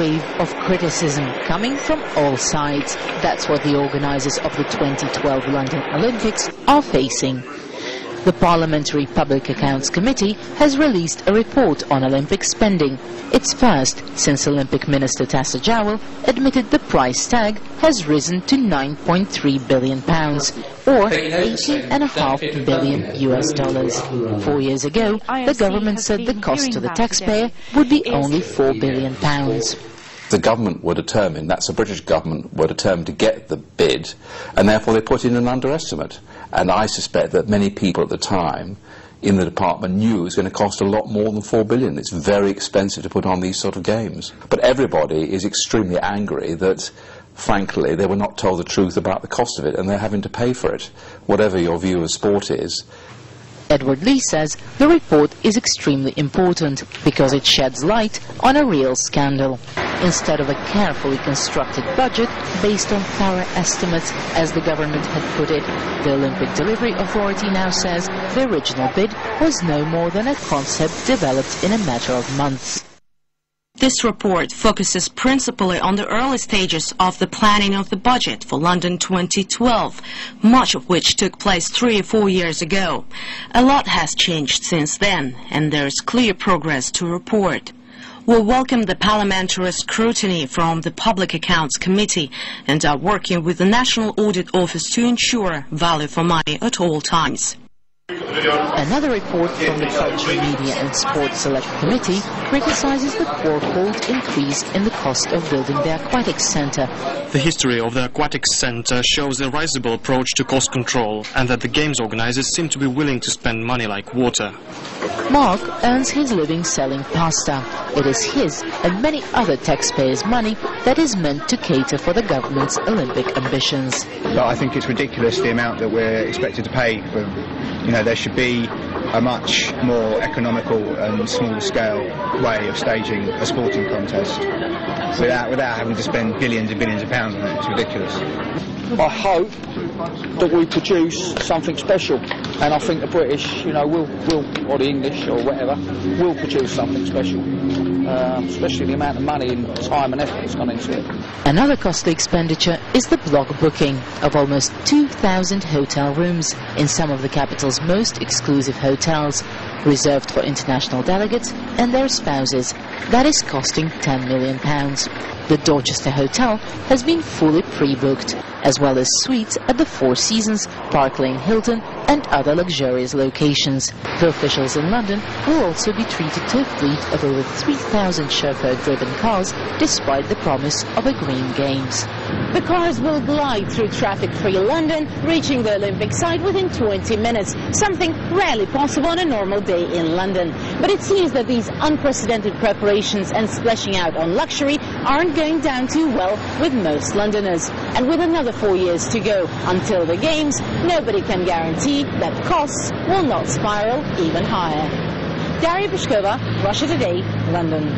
wave of criticism coming from all sides. That's what the organisers of the 2012 London Olympics are facing. The Parliamentary Public Accounts Committee has released a report on Olympic spending, its first since Olympic Minister Tassa Jowell admitted the price tag has risen to £9.3 billion, or $18.5 billion. 4 years ago, the government said the cost to the taxpayer would be only £4 billion. The government were determined, that's the British government, were determined to get the bid, and therefore they put in an underestimate. And I suspect that many people at the time in the department knew it was going to cost a lot more than £4 billion. It's very expensive to put on these sort of games. But everybody is extremely angry that, frankly, they were not told the truth about the cost of it, and they're having to pay for it, whatever your view of sport is. Edward Lee says the report is extremely important because it sheds light on a real scandal. Instead of a carefully constructed budget based on thorough estimates, as the government had put it, the Olympic Delivery Authority now says the original bid was no more than a concept developed in a matter of months. This report focuses principally on the early stages of the planning of the budget for London 2012, much of which took place 3 or 4 years ago. A lot has changed since then, and there is clear progress to report. We welcome the parliamentary scrutiny from the Public Accounts Committee and are working with the National Audit Office to ensure value for money at all times. Another report from the Culture, Media and Sports Select Committee criticises the fourfold increase in the cost of building the Aquatics Centre. The history of the Aquatics Centre shows a risible approach to cost control, and that the games organisers seem to be willing to spend money like water. Mark earns his living selling pasta. It is his and many other taxpayers' money that is meant to cater for the government's Olympic ambitions. But I think it's ridiculous the amount that we're expected to pay for. You know, there should be a much more economical and small-scale way of staging a sporting contest without having to spend billions and billions of pounds on it. It's ridiculous. I hope that we produce something special, and I think the British, you know, will or the English or whatever, will produce something special, especially the amount of money and time and effort that's gone into it. Another costly expenditure is the block booking of almost 2,000 hotel rooms in some of the capital's most exclusive hotels, reserved for international delegates and their spouses. That is costing £10 million. The Dorchester Hotel has been fully pre-booked, as well as suites at the Four Seasons, Park Lane Hilton and other luxurious locations. The officials in London will also be treated to a fleet of over 3,000 chauffeur-driven cars, despite the promise of a Green Games. The cars will glide through traffic-free London, reaching the Olympic site within 20 minutes, something rarely possible on a normal day in London. But it seems that these unprecedented preparations and splashing out on luxury aren't going down too well with most Londoners. And with another 4 years to go until the Games, nobody can guarantee that costs will not spiral even higher. Daria Peshkova, Russia Today, London.